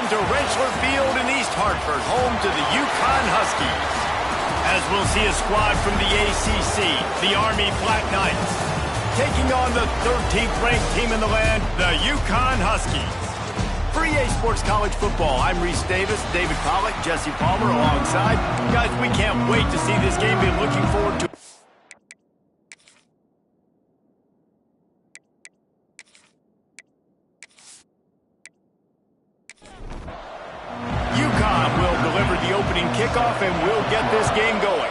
welcome to Rentschler Field in East Hartford, home to the Uconn Huskies. As we'll see a squad from the ACC, the Army Black Knights, taking on the 13th ranked team in the land, the Uconn Huskies. For EA Sports College Football, I'm Reese Davis, David Pollack, Jesse Palmer alongside. Guys, we can't wait to see this game. Been looking forward to Uconn will deliver the opening kickoff and we'll get this game going.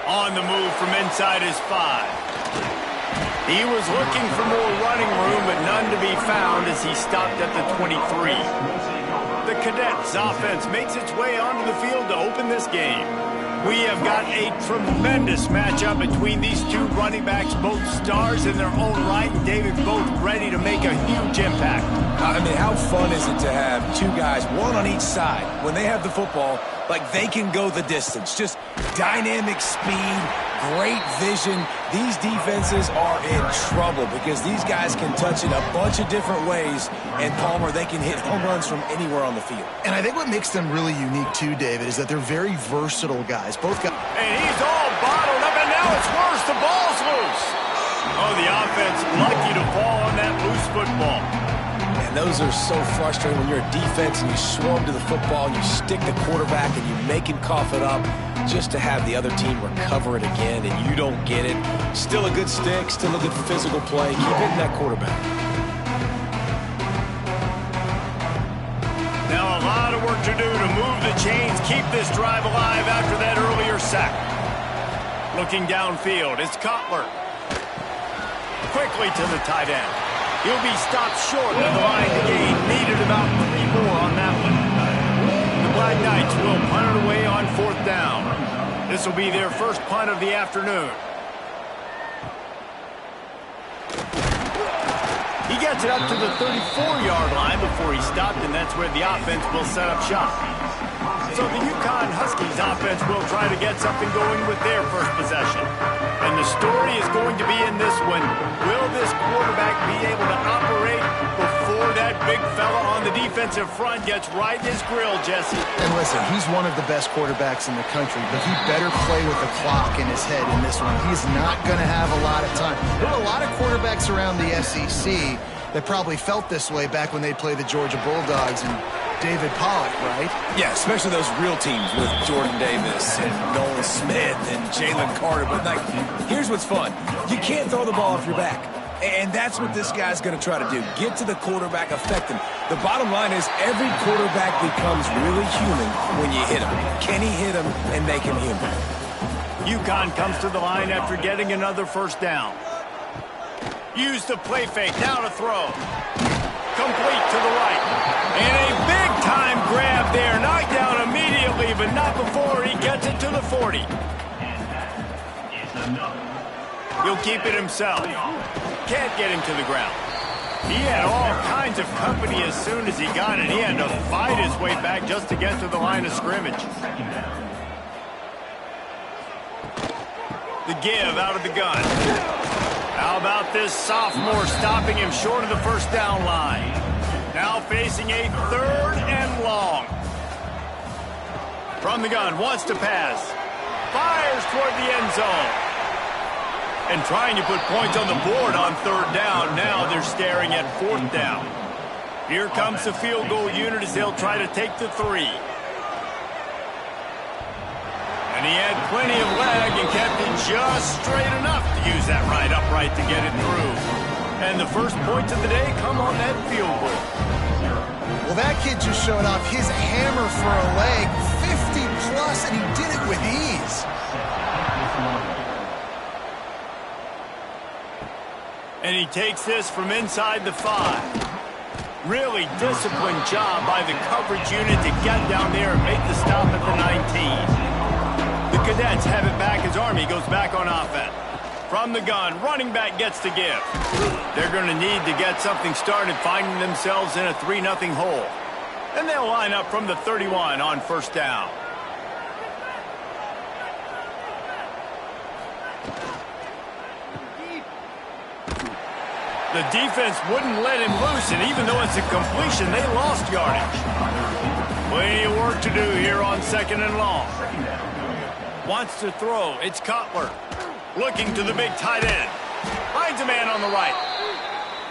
On the move from inside his 5. He was looking for more running room, but none to be found as he stopped at the 23. The Cadets' offense makes its way onto the field to open this game. We have got a tremendous matchup between these two running backs, both stars in their own right, and David, both ready to make a huge impact. I mean, how fun is it to have two guys, one on each side, when they have the football, like they can go the distance. Just dynamic speed, great vision. These defenses are in trouble because these guys can touch it a bunch of different ways, and Palmer, they can hit home runs from anywhere on the field. And I think what makes them really unique too, David, is that they're very versatile guys. Both guys. And he's all bottled up, and now it's worse. The ball's loose. Oh, the offense lucky to fall on that loose football. And those are so frustrating when you're a defense and you swarm to the football, you stick the quarterback and you make him cough it up just to have the other team recover it again and you don't get it. Still a good stick, still a good physical play. Keep hitting that quarterback. Now a lot of work to do to move the chains, keep this drive alive after that earlier sack. Looking downfield, it's Cutler. Quickly to the tight end. He'll be stopped short of the line to gain. Needed about 3 more on that one. The Black Knights will punt it away on 4th down. This will be their first punt of the afternoon. He gets it up to the 34-yard line before he stopped, and that's where the offense will set up shop. So the Uconn Huskies offense will try to get something going with their first possession. And the story is going to be in this one. Will this quarterback be able to operate before that big fella on the defensive front gets right in his grill, Jesse? And listen, he's one of the best quarterbacks in the country, but he better play with the clock in his head in this one. He's not going to have a lot of time. There are a lot of quarterbacks around the SEC that probably felt this way back when they played the Georgia Bulldogs and David Pollack, right? Yeah, especially those real teams with Jordan Davis and Nolan Smith and Jalen Carter. But, like, here's what's fun. You can't throw the ball off your back. And that's what this guy's going to try to do. Get to the quarterback, affect him. The bottom line is every quarterback becomes really human when you hit him. Can he hit him and make him human? Uconn comes to the line after getting another first down. Use the play fake. Now to throw. Complete to the right. And a big-time grab there. Knocked down immediately, but not before he gets it to the 40. He'll keep it himself. Can't get him to the ground. He had all kinds of company as soon as he got it. He had to fight his way back just to get to the line of scrimmage. The give out of the gun. How about this sophomore stopping him short of the first down line? Now facing a 3rd and long. From the gun, wants to pass. Fires toward the end zone. And trying to put points on the board on 3rd down. Now they're staring at 4th down. Here comes the field goal unit as they'll try to take the 3. And he had plenty of leg and kept it just straight enough to use that right upright to get it through. And the first points of the day come on that field goal. Well, that kid just showed off his hammer for a leg, 50-plus, and he did it with ease. And he takes this from inside the 5. Really disciplined job by the coverage unit to get down there and make the stop at the 19. The Cadets have it back as Army goes back on offense. From the gun, running back gets to give. They're going to need to get something started, finding themselves in a 3-0 hole. And they'll line up from the 31 on 1st down. The defense wouldn't let him loose, and even though it's a completion, they lost yardage. Plenty of work to do here on 2nd and long. Wants to throw. It's Cutler. Looking to the big tight end. Finds a man on the right.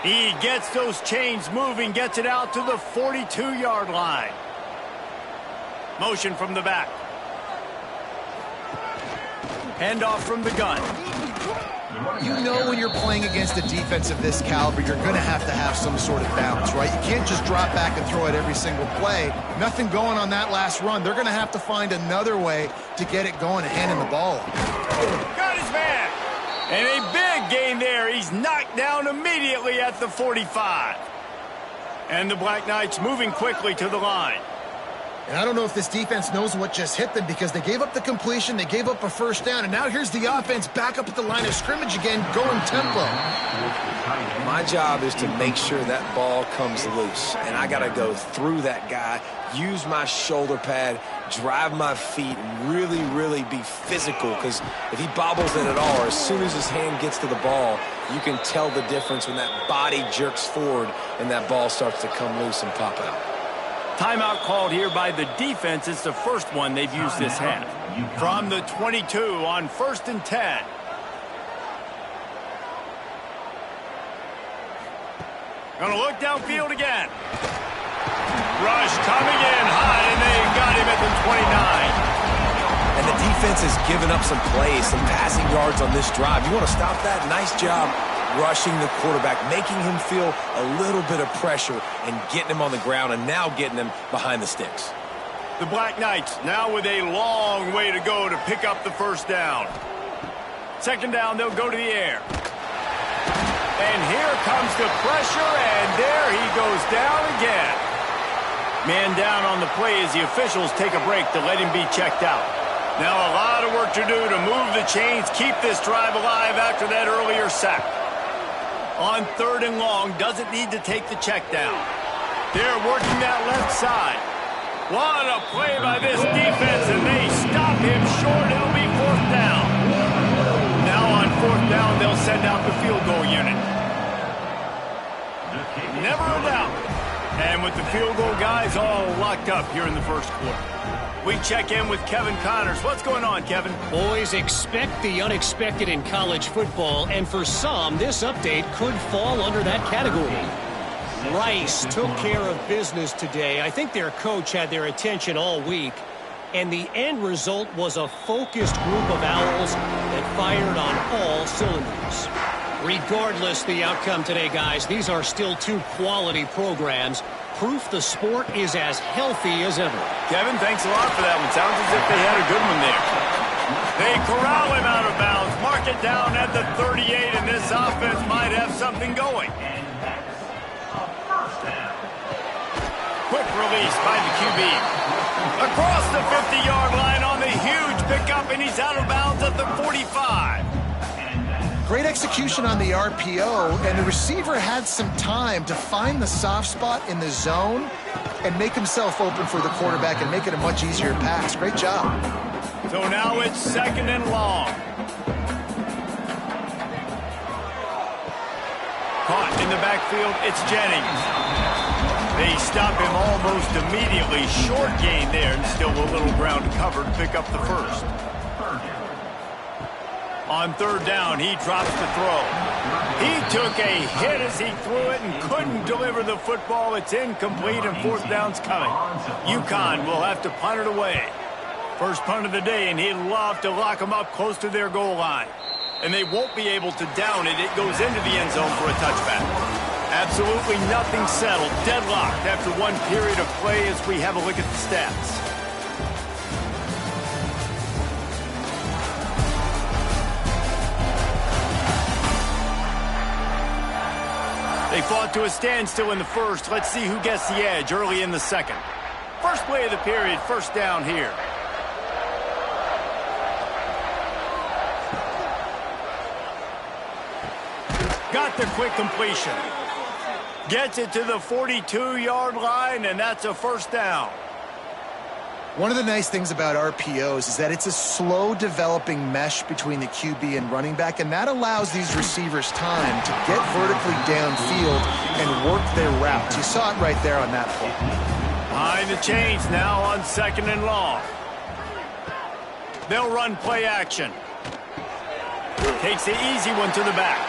He gets those chains moving, gets it out to the 42-yard line. Motion from the back. Handoff from the gun. You know when you're playing against a defense of this caliber, you're going to have some sort of balance, right? You can't just drop back and throw it every single play. Nothing going on that last run. They're going to have to find another way to get it going and handing the ball off. Got his man. And a big gain there. He's knocked down immediately at the 45. And the Black Knights moving quickly to the line. And I don't know if this defense knows what just hit them because they gave up the completion, they gave up a first down, and now here's the offense back up at the line of scrimmage again, going tempo. My job is to make sure that ball comes loose, and I got to go through that guy, use my shoulder pad, drive my feet, and really, really be physical, because if he bobbles it at all, or as soon as his hand gets to the ball, you can tell the difference when that body jerks forward and that ball starts to come loose and pop out. Timeout called here by the defense. It's the first one they've used this half. From the 22 on 1st and 10. Gonna look downfield again. Rush coming in high, and they got him at the 29. And the defense has given up some plays, some passing yards on this drive. You want to stop that? Nice job rushing the quarterback, making him feel a little bit of pressure and getting him on the ground and now getting him behind the sticks. The Black Knights now with a long way to go to pick up the first down. 2nd down, they'll go to the air. And here comes the pressure, and there he goes down again. Man down on the play as the officials take a break to let him be checked out. Now a lot of work to do to move the chains, keep this drive alive after that earlier sack. On 3rd and long, doesn't need to take the check down. They're working that left side. What a play by this defense, and they stop him short. It'll be 4th down. Now on 4th down, they'll send out the field goal unit. Never a doubt. And with the field goal guys all locked up here in the first quarter. We check in with Kevin Connors. What's going on, Kevin? Boys, expect the unexpected in college football, and for some, this update could fall under that category. Rice took care of business today. I think their coach had their attention all week, and the end result was a focused group of Owls that fired on all cylinders. Regardless the outcome today, guys, these are still two quality programs. Proof the sport is as healthy as ever. Kevin, thanks a lot for that one. Sounds as if they had a good one there. They corral him out of bounds, mark it down at the 38, and this offense might have something going. Quick release by the QB. Across the 50-yard line on the huge pickup, and he's out of bounds at the 45. Great execution on the RPO, and the receiver had some time to find the soft spot in the zone and make himself open for the quarterback and make it a much easier pass. Great job. So now it's 2nd and long. Caught in the backfield, it's Jennings. They stop him almost immediately. Short gain there, and still a little ground covered. Pick up the first. On 3rd down, he drops the throw. He took a hit as he threw it and couldn't deliver the football. It's incomplete, and 4th down's coming. Uconn will have to punt it away. First punt of the day, and he'd love to lock them up close to their goal line. And they won't be able to down it. It goes into the end zone for a touchback. Absolutely nothing settled. Deadlocked after one period of play as we have a look at the stats. They fought to a standstill in the first. Let's see who gets the edge early in the second. First play of the period, 1st down here. Got the quick completion. Gets it to the 42-yard line, and that's a 1st down. One of the nice things about RPOs is that it's a slow developing mesh between the QB and running back, and that allows these receivers time to get vertically downfield and work their routes. You saw it right there on that play. Behind the chains now on 2nd and long. They'll run play action. Takes the easy one to the back.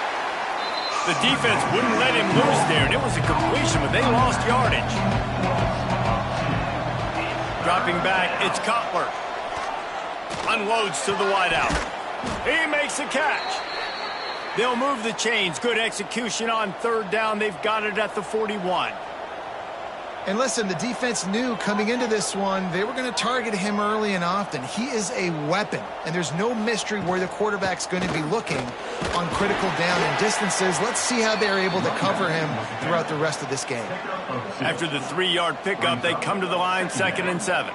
The defense wouldn't let him loose there, and it was a completion, but they lost yardage. Dropping back, it's Cutler. Unloads to the wideout. He makes a catch. They'll move the chains. Good execution on 3rd down. They've got it at the 41. And listen, the defense knew coming into this one, they were going to target him early and often. He is a weapon, and there's no mystery where the quarterback's going to be looking on critical down and distances. Let's see how they're able to cover him throughout the rest of this game. After the 3-yard pickup, they come to the line, 2nd and 7.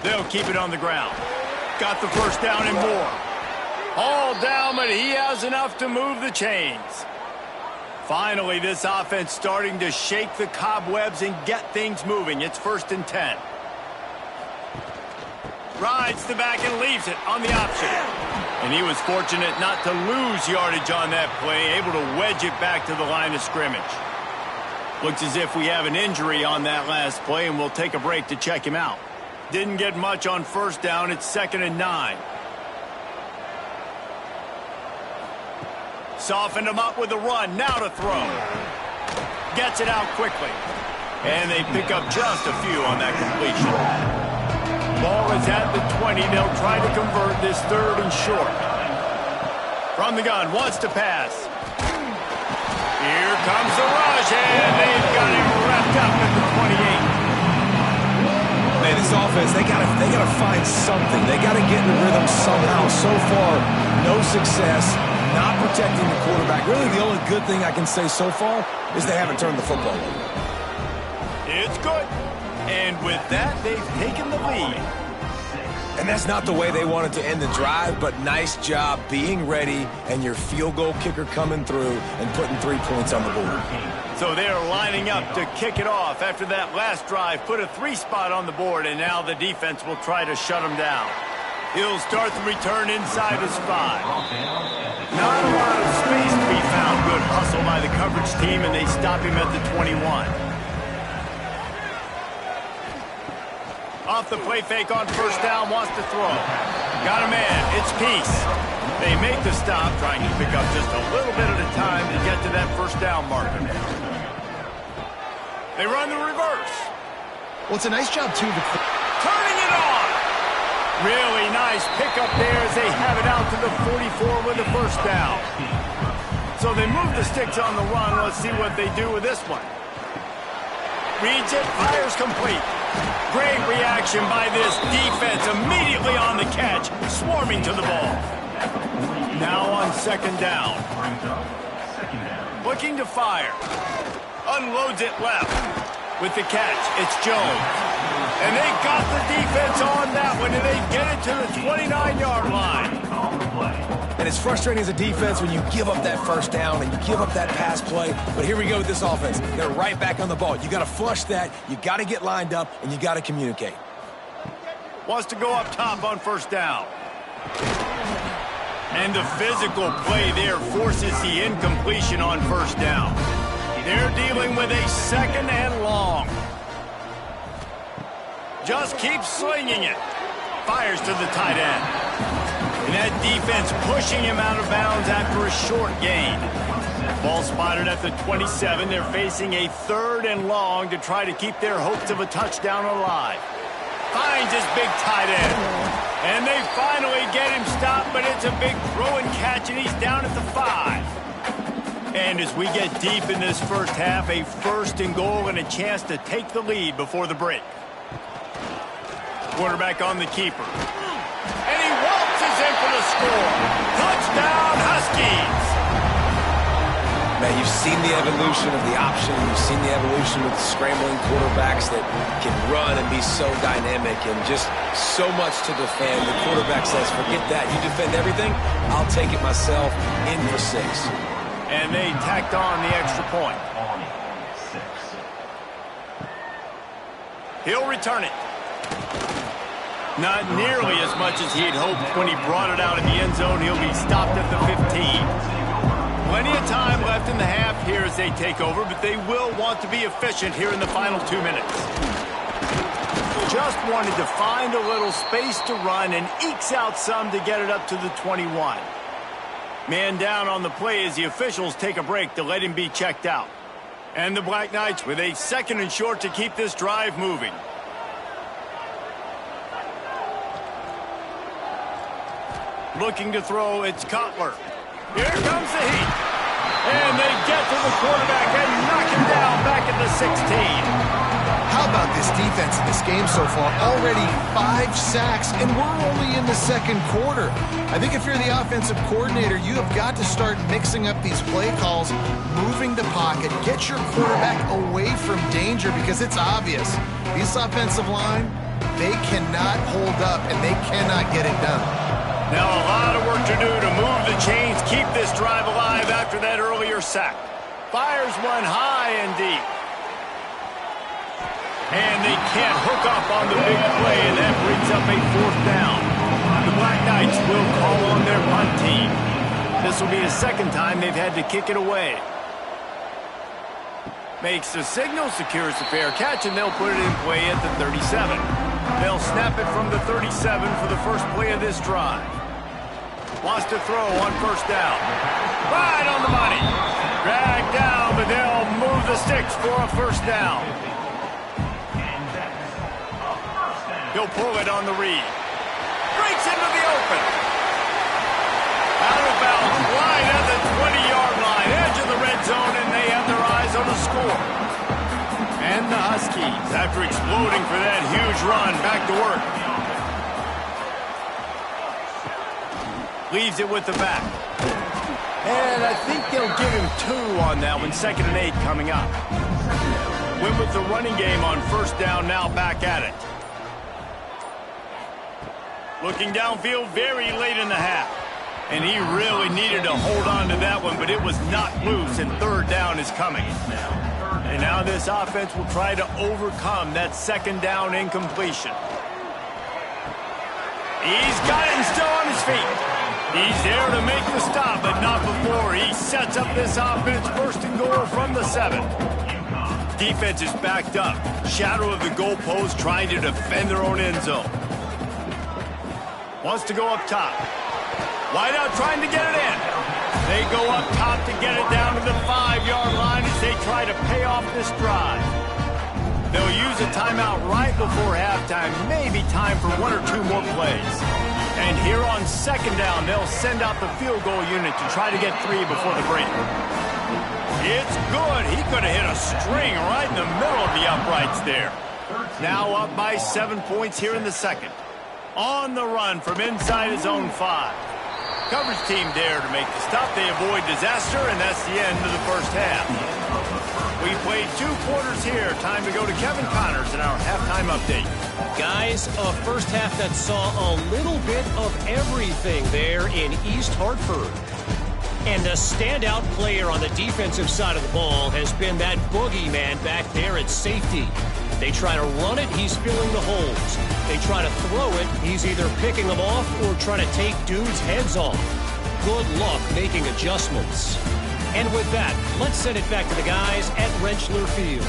They'll keep it on the ground. Got the 1st down and more. All down, but he has enough to move the chains. Finally, this offense starting to shake the cobwebs and get things moving. It's 1st and 10. Rides the back and leaves it on the option. And he was fortunate not to lose yardage on that play, able to wedge it back to the line of scrimmage. Looks as if we have an injury on that last play, and we'll take a break to check him out. Didn't get much on 1st down. It's 2nd and 9. Softened him up with a run. Now to throw. Gets it out quickly. And they pick up just a few on that completion. Ball is at the 20. They'll try to convert this 3rd and short. From the gun, wants to pass. Here comes the rush, and they've got him wrapped up at the 28. Man, this offense, they gotta find something. They gotta get in the rhythm somehow. So far, no success. Not protecting the quarterback. Really, the only good thing I can say so far is they haven't turned the football over. It's good. And with that, they've taken the lead. And that's not the way they wanted to end the drive, but nice job being ready and your field goal kicker coming through and putting 3 points on the board. So they're lining up to kick it off after that last drive. Put a 3 spot on the board, and now the defense will try to shut them down. He'll start the return inside his 5. Not a lot of space to be found. Good hustle by the coverage team, and they stop him at the 21. Off the play fake on 1st down, wants to throw. Got a man, it's Peace. They make the stop, trying to pick up just a little bit at a time to get to that 1st down marker. They run the reverse. Well, it's a nice job, too. Turning it on. Really nice pickup there as they have it out to the 44 with the 1st down. So they move the sticks on the run. Let's see what they do with this one. Reads it, fires complete. Great reaction by this defense. Immediately on the catch, swarming to the ball. Now on 2nd down. Looking to fire. Unloads it left. With the catch, it's Jones. And they got the defense on that one, and they get it to the 29-yard line. And it's frustrating as a defense when you give up that 1st down and you give up that pass play. But here we go with this offense. They're right back on the ball. You got to flush that. You got to get lined up, and you got to communicate. Wants to go up top on 1st down. And the physical play there forces the incompletion on 1st down. They're dealing with a 2nd and long. Just keeps slinging it. Fires to the tight end. And that defense pushing him out of bounds after a short gain. Ball spotted at the 27. They're facing a 3rd and long to try to keep their hopes of a touchdown alive. Finds his big tight end. And they finally get him stopped, but it's a big throw and catch, and he's down at the 5. And as we get deep in this 1st half, a 1st and goal and a chance to take the lead before the break. Quarterback on the keeper. And he waltzes in for the score. Touchdown, Huskies! Man, you've seen the evolution of the option. You've seen the evolution of the scrambling quarterbacks that can run and be so dynamic and just so much to defend. The quarterback says, forget that. You defend everything, I'll take it myself. In for 6. And they tacked on the extra point. He'll return it. Not nearly as much as he had hoped when he brought it out in the end zone. He'll be stopped at the 15. Plenty of time left in the half here as they take over, but they will want to be efficient here in the final 2 minutes. Just wanted to find a little space to run and ekes out some to get it up to the 21. Man down on the play as the officials take a break to let him be checked out. And the Black Knights with a 2nd and short to keep this drive moving. Looking to throw, it's Cutler. Here comes the heat. And they get to the quarterback and knock him down back at the 16. How about this defense in this game so far? Already 5 sacks, and we're only in the 2nd quarter. I think if you're the offensive coordinator, you have got to start mixing up these play calls, moving the pocket, get your quarterback away from danger, because it's obvious. This offensive line, they cannot hold up, and they cannot get it done. Now a lot of work to do to move the chains, keep this drive alive after that earlier sack. Fires one high and deep. And they can't hook up on the big play, and that brings up a 4th down. The Black Knights will call on their punt team. This will be the 2nd time they've had to kick it away. Makes the signal, secures the fair catch, and they'll put it in play at the 37. They'll snap it from the 37 for the first play of this drive. Wants to throw on 1st down. Right on the money. Dragged down, but they'll move the sticks for a 1st down. He'll pull it on the read. Breaks into the open. Out of bounds, right at the 20-yard line, edge of the red zone, and they have their eyes on the score. And the Huskies, after exploding for that huge run, back to work. Leaves it with the back. And I think they'll give him 2 on that one, 2nd and 8 coming up. Went with the running game on 1st down, now back at it. Looking downfield very late in the half. And he really needed to hold on to that one, but it was not loose, and 3rd down is coming. And now this offense will try to overcome that 2nd down incompletion. He's got it and still on his feet. He's there to make the stop, but not before he sets up this offense 1st and goal from the 7. Defense is backed up. Shadow of the goalpost trying to defend their own end zone. Wants to go up top. Wide out trying to get it in. They go up top to get it down to the 5-yard line as they try to pay off this drive. They'll use a timeout right before halftime. Maybe time for 1 or 2 more plays. And here on 2nd down, they'll send out the field goal unit to try to get 3 before the break. It's good. He could have hit a string right in the middle of the uprights there. Now up by 7 points here in the 2nd. On the run from inside his own 5. Coverage team there to make the stop. They avoid disaster, and that's the end of the 1st half. We played 2 quarters here. Time to go to Kevin Connors in our halftime update. Guys, a 1st half that saw a little bit of everything there in East Hartford. And the standout player on the defensive side of the ball has been that boogeyman back there at safety. They try to run it, he's filling the holes. They try to throw it, he's either picking them off or trying to take dudes' heads off. Good luck making adjustments. And with that, let's send it back to the guys at Rentschler Field.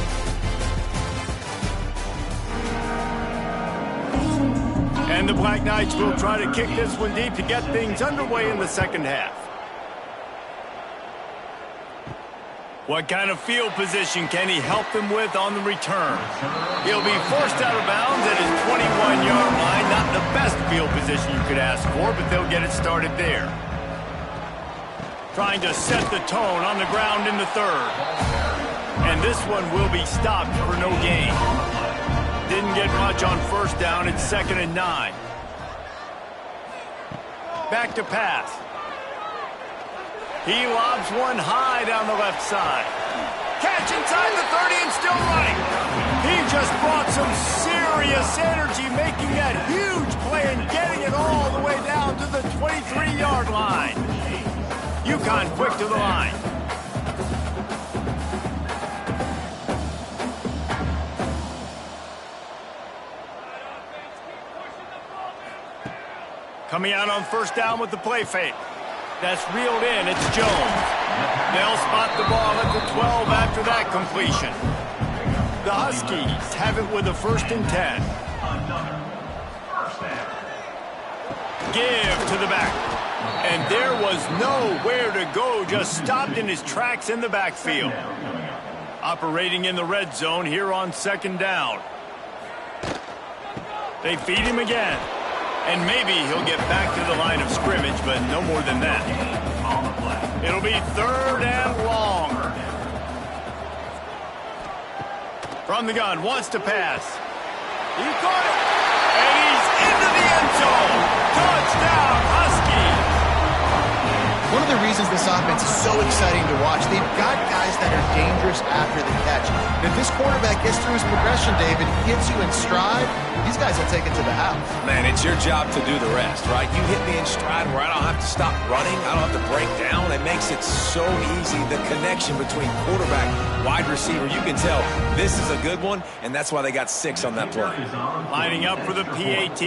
And the Black Knights will try to kick this one deep to get things underway in the 2nd half. What kind of field position can he help them with on the return? He'll be forced out of bounds at his 21-yard line. Not the best field position you could ask for, but they'll get it started there. Trying to set the tone on the ground in the 3rd. And this one will be stopped for no gain. Didn't get much on 1st down. It's 2nd and 9. Back to pass. He lobs one high down the left side. Catch inside the 30 and still running. He just brought some serious energy making that huge play and getting it all the way down to the 23-yard line. Uconn quick to the line. Coming out on first down with the play fake. That's reeled in. It's Jones. They'll spot the ball at the 12 after that completion. The Huskies have it with a 1st and 10. Give to the back. And there was nowhere to go. Just stopped in his tracks in the backfield. Operating in the red zone here on 2nd down. They feed him again. And maybe he'll get back to the line of scrimmage, but no more than that. It'll be 3rd and long. From the gun, wants to pass. He caught it. And he's into the end zone. Touchdown, Huskies. One of the reasons this offense is so exciting to watch, they've got guys that are dangerous after the catch. And if this quarterback gets through his progression, David, gets you in stride, these guys will take it to the house. Man, it's your job to do the rest, right? You hit me in stride where I don't have to stop running. I don't have to break down. It makes it so easy. The connection between quarterback, wide receiver, you can tell this is a good one, and that's why they got 6 on that play. Lining up for the PAT.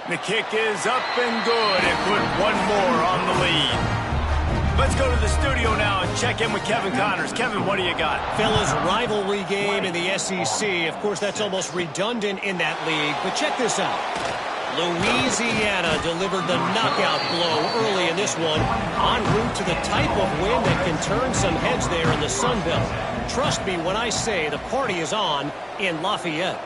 The kick is up and good, and put one more on the lead. Let's go to the studio now and check in with Kevin Connors. Kevin, what do you got? Fellas, rivalry game in the SEC. Of course, that's almost redundant in that league, but check this out. Louisiana delivered the knockout blow early in this one, en route to the type of win that can turn some heads there in the Sun Belt. Trust me when I say the party is on in Lafayette.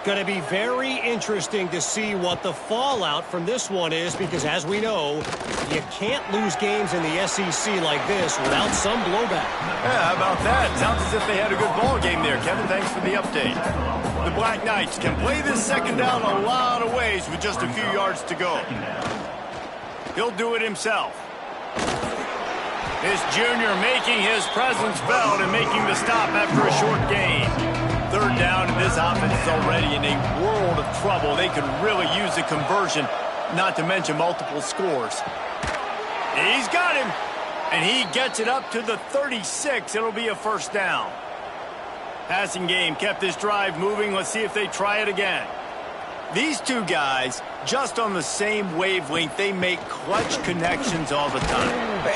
Going to be very interesting to see what the fallout from this one is, because as we know, you can't lose games in the SEC like this without some blowback. Yeah, how about that? Sounds as if they had a good ball game there. Kevin, thanks for the update. The Black Knights can play this 2nd down a lot of ways with just a few yards to go. He'll do it himself. This junior making his presence felt and making the stop after a short gain. 3rd down, and this offense is already in a world of trouble. They could really use a conversion, not to mention multiple scores. He's got him, and he gets it up to the 36. It'll be a 1st down. Passing game kept this drive moving. Let's see if they try it again. These two guys, just on the same wavelength, they make clutch connections all the time.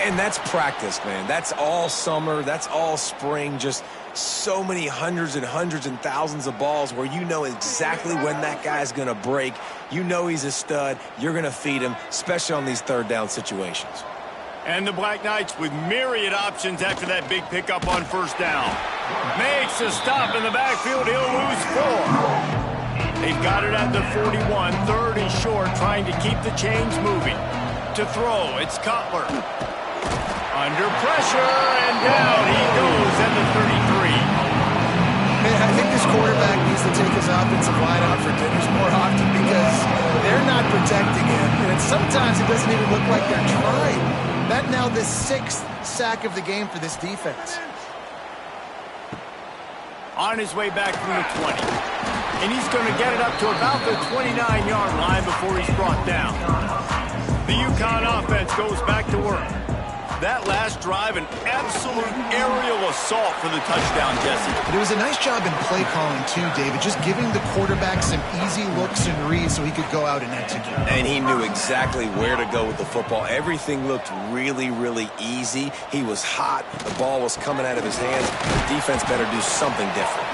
And that's practice, man. That's all summer. That's all spring. Just so many hundreds and thousands of balls where you know exactly when that guy's going to break. You know he's a stud. You're going to feed him, especially on these 3rd down situations. And the Black Knights with myriad options after that big pickup on 1st down. Makes a stop in the backfield. He'll lose 4. They've got it at the 41. 3rd and short, trying to keep the chains moving. To throw, it's Cutler. Under pressure, and down he goes at the 33. Man, I think this quarterback needs to take his offensive line out for dinners more often, because they're not protecting him. And sometimes it doesn't even look like they're trying. That now the 6th sack of the game for this defense. On his way back from the 20. And he's going to get it up to about the 29-yard line before he's brought down. The Uconn offense goes back to work. That last drive, an absolute aerial assault for the touchdown, Jesse. But it was a nice job in play calling, too, David, just giving the quarterback some easy looks and reads so he could go out and execute. And he knew exactly where to go with the football. Everything looked really, really easy. He was hot. The ball was coming out of his hands. The defense better do something different.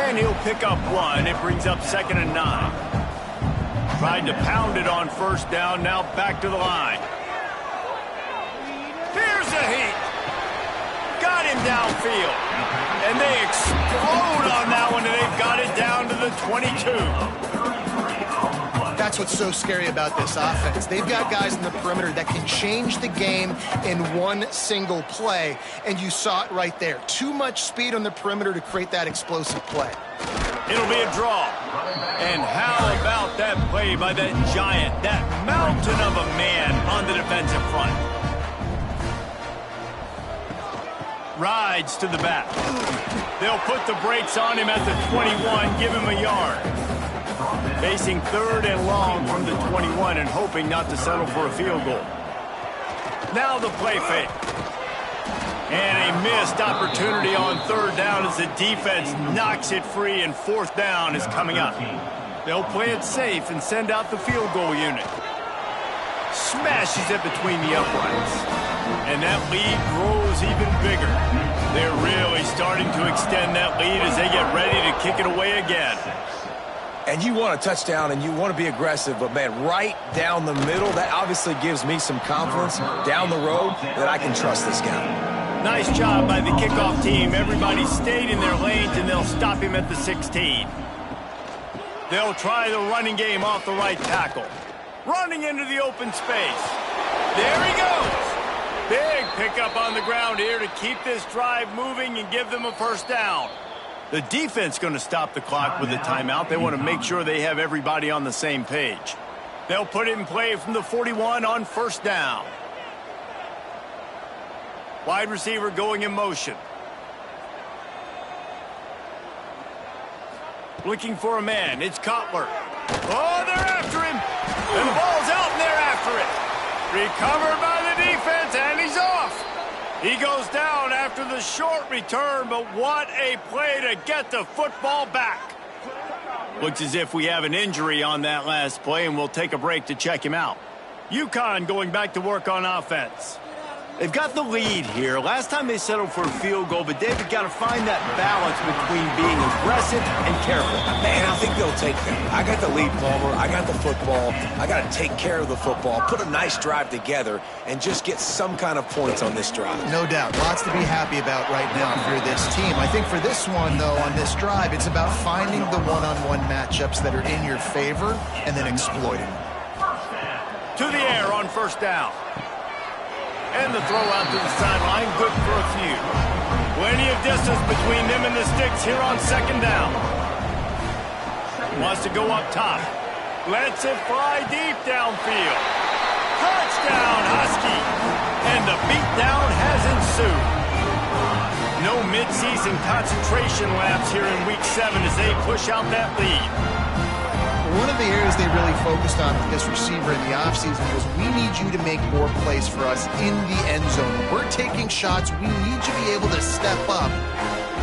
And he'll pick up 1. It brings up 2nd and 9. Tried to pound it on 1st down, now back to the line. Here's a heat. Got him downfield. And they explode on that one, and they've got it down to the 22. That's what's so scary about this offense. They've got guys in the perimeter that can change the game in one single play, and you saw it right there. Too much speed on the perimeter to create that explosive play. It'll be a draw. And how about that play by that giant, that mountain of a man on the defensive front? Rides to the back. They'll put the brakes on him at the 21, give him a yard. Facing 3rd and long from the 21 and hoping not to settle for a field goal. Now the play fake. And a missed opportunity on 3rd down as the defense knocks it free, and 4th down is coming up. They'll play it safe and send out the field goal unit. Smashes it between the uprights. And that lead grows even bigger. They're really starting to extend that lead as they get ready to kick it away again. And you want a touchdown and you want to be aggressive, but, man, right down the middle, that obviously gives me some confidence down the road that I can trust this guy. Nice job by the kickoff team. Everybody stayed in their lanes, and they'll stop him at the 16. They'll try the running game off the right tackle. Running into the open space. There he goes. Big pickup on the ground here to keep this drive moving and give them a first down. The defense going to stop the clock with a timeout. They want to make sure they have everybody on the same page. They'll put it in play from the 41 on first down. Wide receiver going in motion. Looking for a man. It's Cutler. Oh, they're after him. And the ball's out, and they're after it. Recovered by the defense, and he's off. He goes down after the short return, but what a play to get the football back. Looks as if we have an injury on that last play, and we'll take a break to check him out. Uconn going back to work on offense. They've got the lead here. Last time they settled for a field goal, but David got to find that balance between being aggressive and careful. Man, I think they'll take that. I got the lead, Palmer. I got the football. I got to take care of the football, put a nice drive together, and just get some kind of points on this drive. No doubt. Lots to be happy about right now for this team. I think for this one, though, on this drive, it's about finding the one-on-one matchups that are in your favor and then exploiting them. To the air on first down. And the throw out to the sideline, good for a few. Plenty of distance between them and the sticks here on second down. Wants to go up top. Lets it fly deep downfield. Touchdown, Husky. And the beatdown has ensued. No midseason concentration laps here in Week 7 as they push out that lead. One of the areas they really focused on with this receiver in the offseason was we need you to make more plays for us in the end zone. When we're taking shots, we need you to be able to step up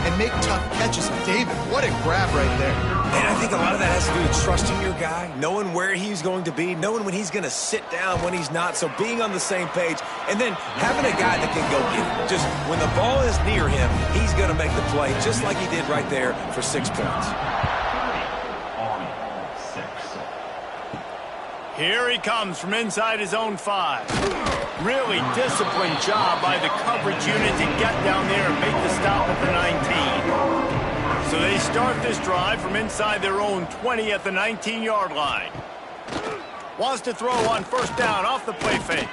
and make tough catches. And David, what a grab right there. And I think a lot of that has to do with trusting your guy, knowing where he's going to be, knowing when he's going to sit down, when he's not. So being on the same page, and then having a guy that can go get it. Just when the ball is near him, he's going to make the play, just like he did right there for 6 points. Here he comes from inside his own 5. Really disciplined job by the coverage unit to get down there and make the stop at the 19. So they start this drive from inside their own 20 at the 19-yard line. Wants to throw on first down off the play fake.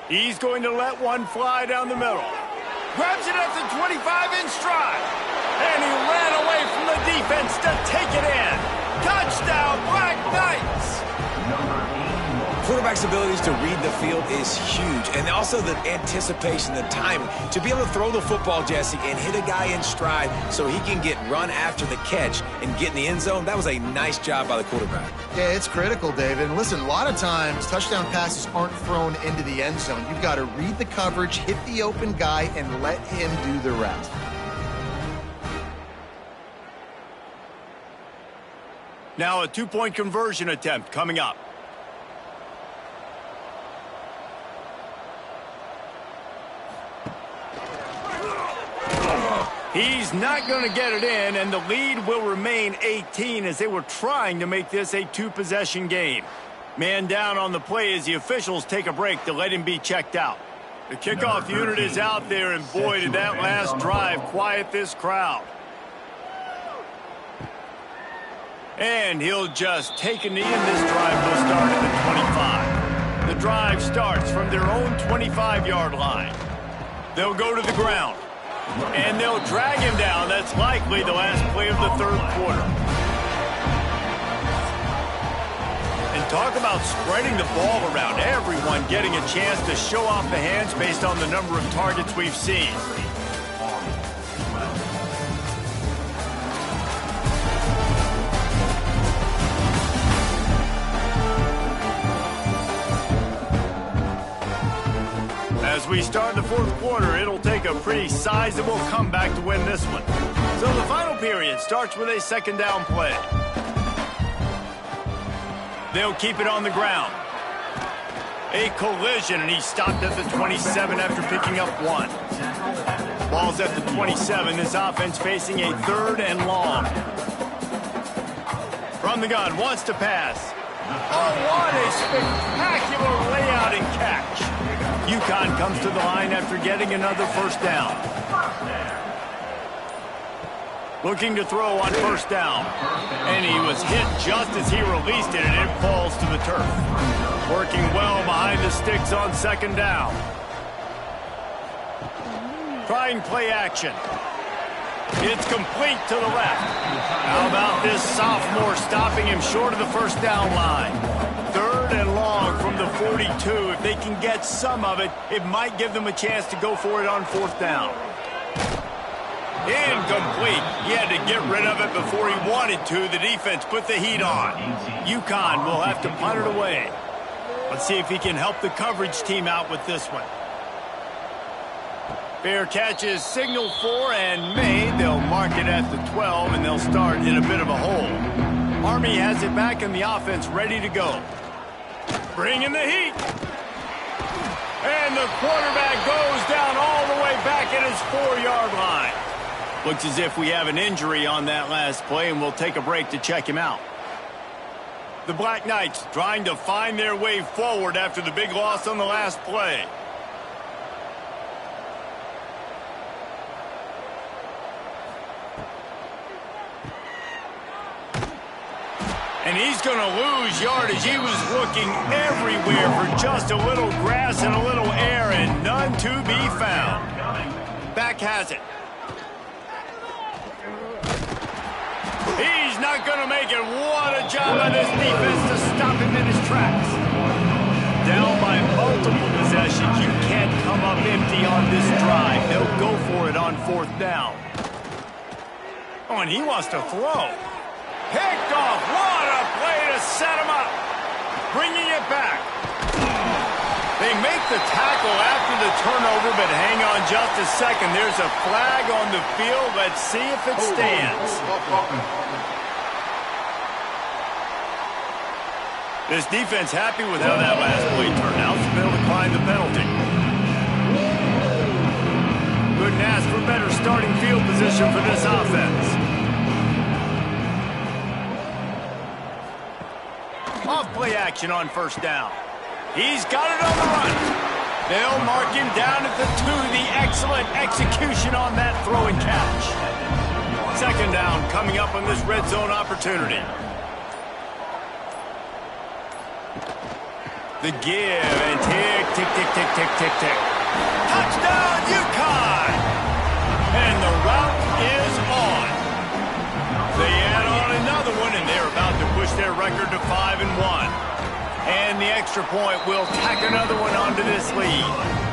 He's going to let one fly down the middle. Grabs it at the 25 in stride. And he ran away from the defense to take it in. Touchdown, Black Knights! Quarterback's abilities to read the field is huge, and also the anticipation, the timing. To be able to throw the football, Jesse, and hit a guy in stride so he can get run after the catch and get in the end zone, that was a nice job by the quarterback. Yeah, it's critical, David. And listen, a lot of times touchdown passes aren't thrown into the end zone. You've got to read the coverage, hit the open guy, and let him do the rest. Now a 2-point conversion attempt coming up. He's not going to get it in, and the lead will remain 18 as they were trying to make this a 2-possession game. Man down on the play as the officials take a break to let him be checked out. The kickoff unit is out there, and boy, did that last drive quiet this crowd. And he'll just take a knee, and this drive will start at the 25. The drive starts from their own 25-yard line. They'll go to the ground. And they'll drag him down. That's likely the last play of the third quarter. And talk about spreading the ball around. Everyone getting a chance to show off the hands based on the number of targets we've seen. As we start the fourth quarter, it'll take a pretty sizable comeback to win this one. So the final period starts with a second down play. They'll keep it on the ground. A collision, and he's stopped at the 27 after picking up 1. Ball's at the 27. This offense facing a 3rd and long. From the gun, wants to pass. Oh, what a spectacular layout and catch. Uconn comes to the line after getting another first down. Looking to throw on first down. And he was hit just as he released it, and it falls to the turf. Working well behind the sticks on second down. Trying play action. It's complete to the left. How about this sophomore stopping him short of the first down line? 3rd and long from the 42. If they can get some of it, it might give them a chance to go for it on 4th down. Incomplete. He had to get rid of it before he wanted to. The defense put the heat on. Uconn will have to punt it away. Let's see if he can help the coverage team out with this one. Fair catch is signaled for and made. They'll mark it at the 12, and they'll start in a bit of a hole. Army has it back in the offense, ready to go. Bringing the heat. And the quarterback goes down all the way back at his 4-yard line. Looks as if we have an injury on that last play, and we'll take a break to check him out. The Black Knights trying to find their way forward after the big loss on the last play. And he's going to lose yardage. He was looking everywhere for just a little grass and a little air, and none to be found. Back has it. He's not going to make it. What a job by this defense to stop him in his tracks. Down by multiple possessions. You can't come up empty on this drive. They'll go for it on 4th down. Oh, and he wants to throw. Picked off. What a play to set him up. Bringing it back. They make the tackle after the turnover, but hang on just a second. There's a flag on the field. Let's see if it stands. This defense happy with how that last play turned out, so they'll decline the penalty. Couldn't ask for better starting field position for this offense. Off play action on first down. He's got it on the run. They'll mark him down at the 2. The excellent execution on that throw and catch. Second down coming up on this red zone opportunity. The give and tick, tick, tick, tick, tick, tick, tick. Touchdown, Uconn! And the route is on. They add on another one, and they're about to push their record to 5-1. And the extra point will tack another one onto this lead.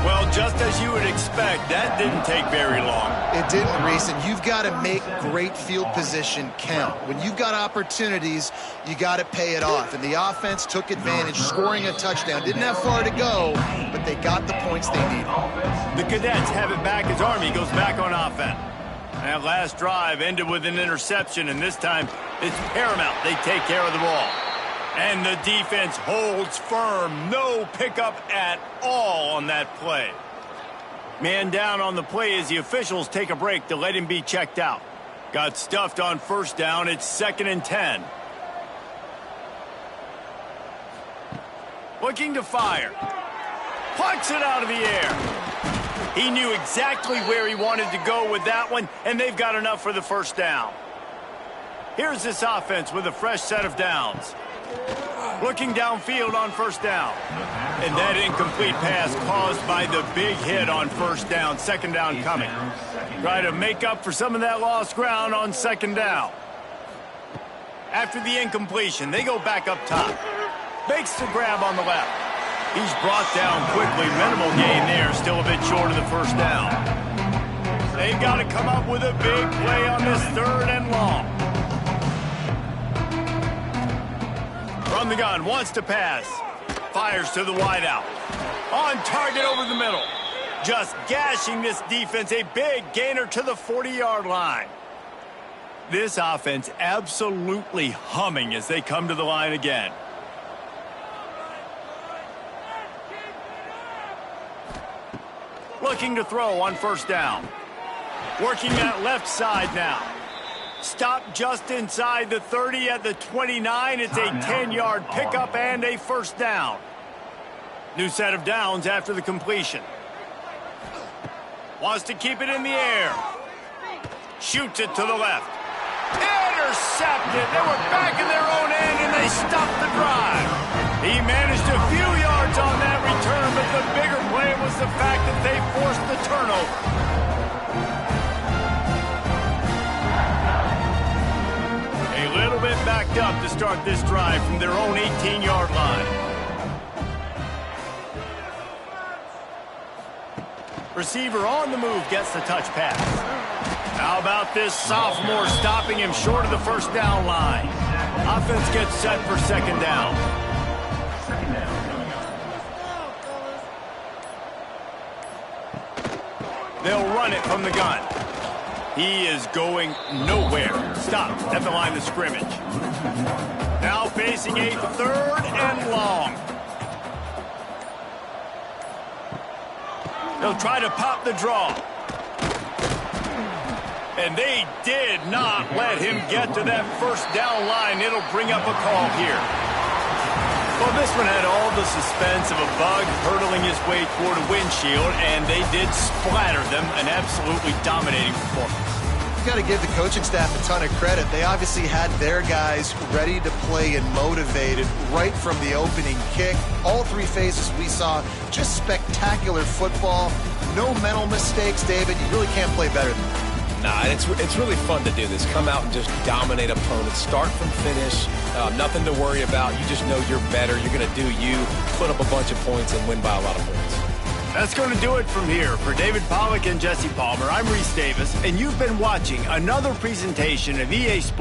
Well, just as you would expect, that didn't take very long. It didn't, Reese, and you've got to make great field position count. When you've got opportunities, you got to pay it off. And the offense took advantage, scoring a touchdown. Didn't have far to go, but they got the points they needed. The Cadets have it back as Army goes back on offense. That last drive ended with an interception, and this time it's paramount they take care of the ball. And the defense holds firm. No pickup at all on that play. Man down on the play as the officials take a break to let him be checked out. Got stuffed on first down. It's 2nd and 10. Looking to fire. Plucks it out of the air. He knew exactly where he wanted to go with that one, and they've got enough for the first down. Here's this offense with a fresh set of downs. Looking downfield on first down. And that incomplete pass caused by the big hit on first down. Second down coming. Try to make up for some of that lost ground on second down. After the incompletion, they go back up top. Makes the grab on the left. He's brought down quickly. Minimal gain there. Still a bit short of the first down. They've got to come up with a big play on this 3rd and long. From the gun, wants to pass. Fires to the wideout. On target over the middle. Just gashing this defense. A big gainer to the 40-yard line. This offense absolutely humming as they come to the line again. Looking to throw on first down. Working that left side now. Stop just inside the 30 at the 29. It's a 10-yard pickup and a first down. New set of downs after the completion. Wants to keep it in the air. Shoots it to the left. Intercepted. They were back in their own end, and they stopped the drive. He managed a few yards on that return, but the bigger play was the fact that they forced the turnover. A little bit backed up to start this drive from their own 18-yard line. Receiver on the move gets the touch pass. How about this sophomore stopping him short of the first down line? Offense gets set for second down. They'll run it from the gun. He is going nowhere. Stopped at the line of scrimmage. Now facing a third and long. They'll try to pop the draw. And they did not let him get to that first down line. It'll bring up a call here. Well, this one had all the suspense of a bug hurtling his way toward a windshield, and they did splatter them. An absolutely dominating performance. You got to give the coaching staff a ton of credit. They obviously had their guys ready to play and motivated right from the opening kick. All three phases we saw, just spectacular football. No mental mistakes, David. You really can't play better than that. Nah, and it's really fun to do this. Come out and just dominate opponents. Start from finish. Nothing to worry about. You just know you're better. You're going to do you, put up a bunch of points, and win by a lot of points. That's going to do it from here. For David Pollack and Jesse Palmer, I'm Reese Davis, and you've been watching another presentation of EA Sports.